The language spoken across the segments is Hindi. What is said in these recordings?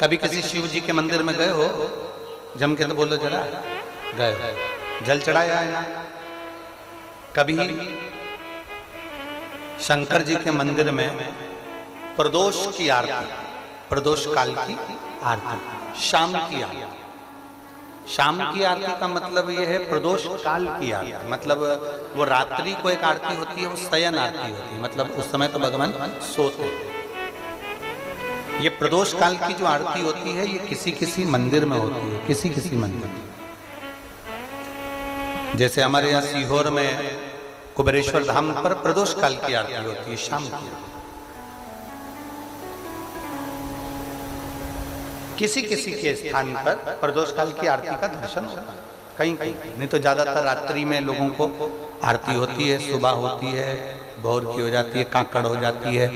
कभी किसी शिव जी के मंदिर में गए हो? जम के तो बोलो जरा, गए, जल चढ़ाया है ना? कभी शंकर जी के मंदिर में प्रदोष की आरती, प्रदोष काल की आरती, शाम की आरती। शाम की आरती का मतलब यह है प्रदोष काल की आरती, मतलब वो रात्रि को एक आरती होती है, वो शयन आरती होती है, मतलब उस समय तो भगवान सोते। ये प्रदोष काल की जो आरती होती है ये किसी किसी मंदिर में होती है, किसी किसी मंदिर में। जैसे हमारे यहाँ सीहोर में कुबेरेश्वर धाम पर प्रदोष काल की आरती होती है, शाम की। किसी किसी के स्थान पर प्रदोष काल की आरती का दर्शन होता है, कहीं कहीं, नहीं तो ज्यादातर रात्रि में लोगों को आरती होती है, सुबह होती है, भोर की हो जाती है, काकड़ हो जाती है,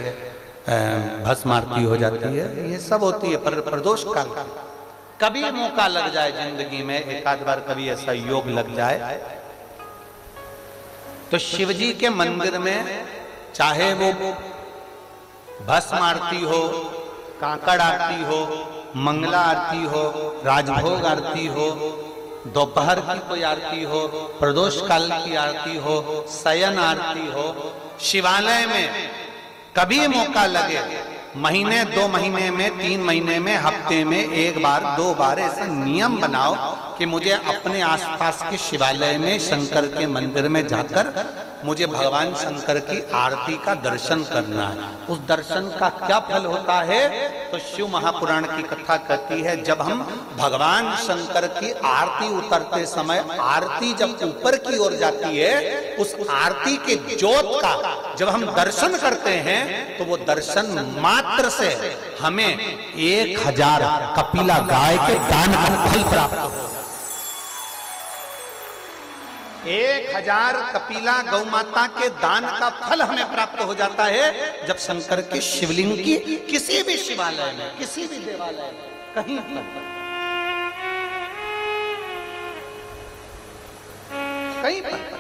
भस्म आरती हो जाती है, ये सब होती है। पर प्रदोष काल कभी मौका लग जाए जिंदगी में, एक आध बार कभी ऐसा योग लग जाए तो शिव जी के मंदिर में चाहे वो भस्म आरती हो, काकड़ आरती हो, मंगला आरती हो, राजभोग आरती हो, दोपहर की कोई आरती हो, प्रदोष काल की आरती हो, शयन आरती हो, शिवालय में कभी मौका लगे, महीने 2 महीने में, 3 महीने में, हफ्ते में 1 बार 2 बार ऐसा नियम बनाओ कि मुझे अपने आसपास के शिवालय में, शंकर के मंदिर में जाकर मुझे भगवान शंकर की आरती का दर्शन करना है। उस दर्शन का क्या फल होता है? तो शिव महापुराण की कथा कहती है, जब हम भगवान शंकर की आरती उतरते समय, आरती जब ऊपर की ओर जाती है, उस आरती के ज्योत का जब हम दर्शन करते हैं तो वो दर्शन मात्र से हमें 1000 कपिला गाय के दान का फल प्राप्त हो। 1000 कपिला गौ माता के दान का फल हमें प्राप्त हो जाता है जब शंकर के शिवलिंग की किसी भी शिवालय में, किसी भी देवालय में, कहीं पर, कहीं पर